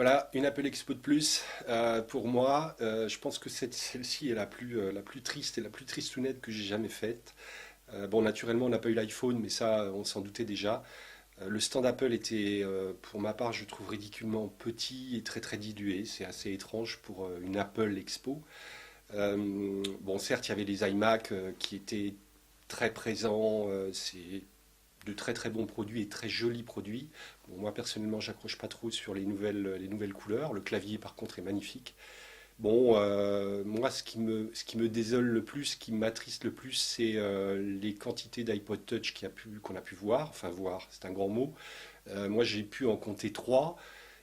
Voilà, une Apple Expo de plus pour moi. Je pense que celle-ci est la plus triste et la plus tristounette que j'ai jamais faite. Bon, naturellement, on n'a pas eu l'iPhone, mais ça, on s'en doutait déjà. Le stand Apple était, pour ma part, je trouve ridiculement petit et très très dilué. C'est assez étrange pour une Apple Expo. Bon, certes, il y avait les iMac qui étaient très présents. C'est de très très bons produits et très jolis produits. Bon, moi personnellement, j'accroche pas trop sur les nouvelles couleurs. Le clavier, par contre, est magnifique. Bon, moi, ce qui me désole le plus, ce qui m'attriste le plus, c'est les quantités d'iPod Touch qu'on a pu voir. Enfin, voir, c'est un grand mot. Moi, j'ai pu en compter trois.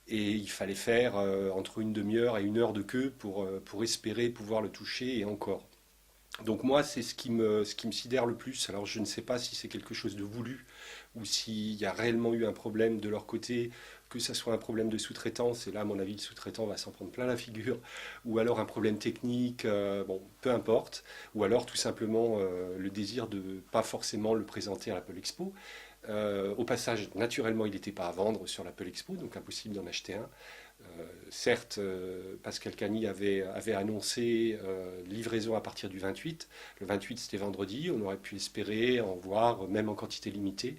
Et il fallait faire entre une demi-heure et une heure de queue pour espérer pouvoir le toucher et encore. Donc moi, c'est ce qui me sidère le plus. Alors je ne sais pas si c'est quelque chose de voulu ou s'il y a réellement eu un problème de leur côté, que ce soit un problème de sous-traitance, et là, à mon avis, le sous-traitant va s'en prendre plein la figure, ou alors un problème technique, bon, peu importe, ou alors tout simplement le désir de pas forcément le présenter à l'Apple Expo. Au passage, naturellement, il n'était pas à vendre sur l'Apple Expo, donc impossible d'en acheter un. Certes, Pascal Cagny avait annoncé livraison à partir du 28. Le 28, c'était vendredi. On aurait pu espérer en voir, même en quantité limitée.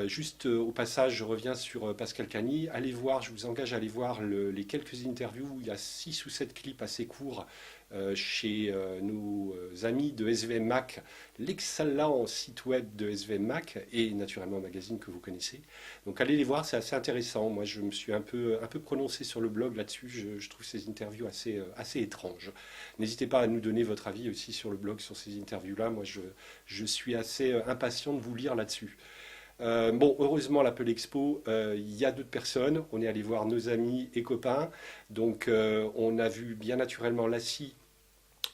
Juste au passage, je reviens sur Pascal Cagny. Allez voir, je vous engage à aller voir les quelques interviews. Il y a 6 ou 7 clips assez courts chez nos amis de SVM Mac, l'excellent site web de SVM Mac et naturellement un magazine que vous connaissez. Donc allez les voir, c'est assez intéressant. Moi, je me suis un peu prononcé sur le blog là-dessus. Je trouve ces interviews assez étranges. N'hésitez pas à nous donner votre avis aussi sur le blog sur ces interviews-là. Moi, je suis assez impatient de vous lire là-dessus. Bon, heureusement, l'Apple Expo, il y a d'autres personnes. On est allé voir nos amis et copains. Donc, on a vu bien naturellement Lassie.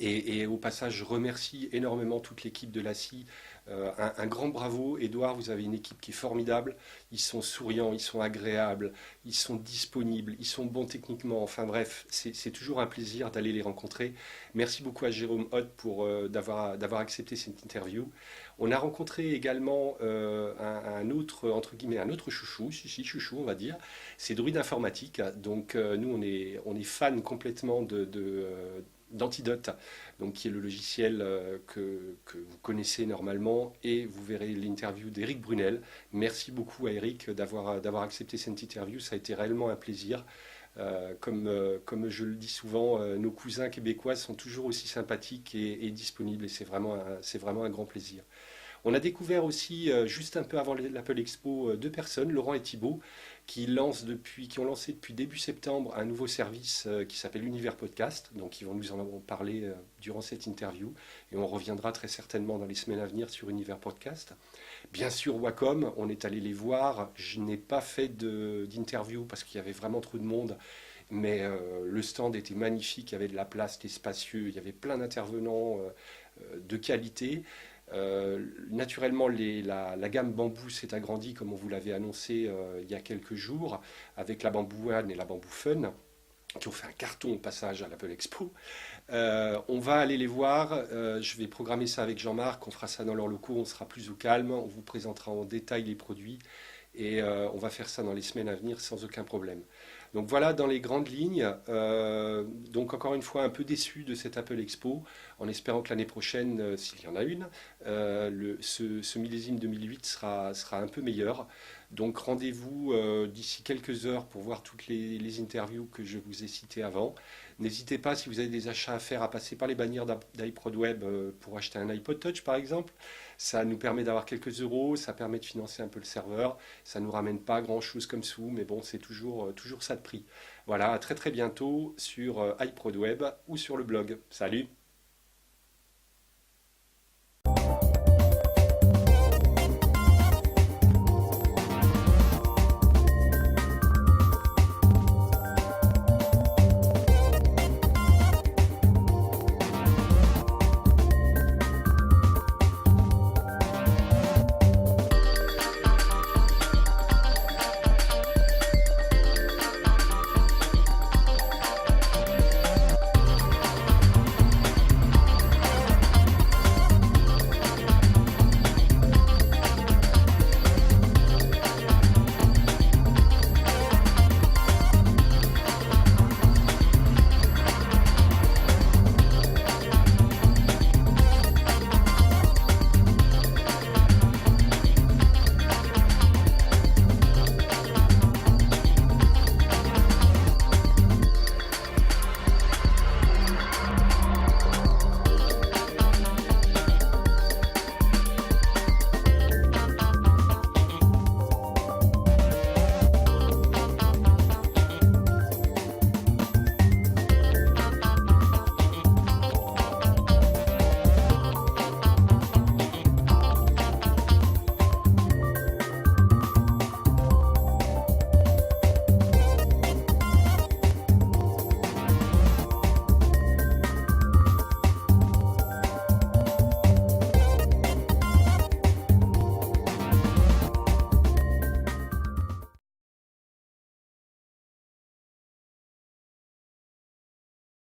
Et au passage, je remercie énormément toute l'équipe de Lassie. Un grand bravo, Edouard, vous avez une équipe qui est formidable. Ils sont souriants, ils sont agréables, ils sont disponibles, ils sont bons techniquement. Enfin bref, c'est toujours un plaisir d'aller les rencontrer. Merci beaucoup à Jérôme Hott pour d'avoir accepté cette interview. On a rencontré également un autre, entre guillemets, un autre chouchou, si chouchou on va dire, c'est Druide Informatique. Donc nous on est fan complètement d'Antidote, donc qui est le logiciel que vous connaissez normalement, et vous verrez l'interview d'Éric Brunel. Merci beaucoup à Eric d'avoir accepté cette interview, ça a été réellement un plaisir. Comme je le dis souvent, nos cousins québécois sont toujours aussi sympathiques et disponibles, et c'est vraiment un grand plaisir. On a découvert aussi, juste un peu avant l'Apple Expo, deux personnes, Laurent et Thibault, qui ont lancé depuis début septembre un nouveau service qui s'appelle Univers Podcast. Donc, ils vont nous en parler durant cette interview. Et on reviendra très certainement dans les semaines à venir sur Univers Podcast. Bien sûr, Wacom, on est allé les voir. Je n'ai pas fait d'interview parce qu'il y avait vraiment trop de monde. Mais le stand était magnifique, il y avait de la place, c'était spacieux, il y avait plein d'intervenants de qualité. Naturellement, la gamme bambou s'est agrandie, comme on vous l'avait annoncé il y a quelques jours, avec la Bamboo One et la Bamboo Fun, qui ont fait un carton au passage à l'Apple Expo. On va aller les voir. Je vais programmer ça avec Jean-Marc. On fera ça dans leurs locaux. On sera plus au calme. On vous présentera en détail les produits. Et on va faire ça dans les semaines à venir sans aucun problème. Donc voilà dans les grandes lignes. Donc encore une fois un peu déçu de cette Apple Expo, en espérant que l'année prochaine, s'il y en a une, ce millésime 2008 sera un peu meilleur. Donc rendez-vous d'ici quelques heures pour voir toutes les interviews que je vous ai citées avant. N'hésitez pas, si vous avez des achats à faire, à passer par les bannières d'iPod Web pour acheter un iPod Touch par exemple. Ça nous permet d'avoir quelques euros, ça permet de financer un peu le serveur. Ça ne nous ramène pas grand-chose comme sous, mais bon, c'est toujours ça de prix. Voilà, à très très bientôt sur iPod Web ou sur le blog. Salut!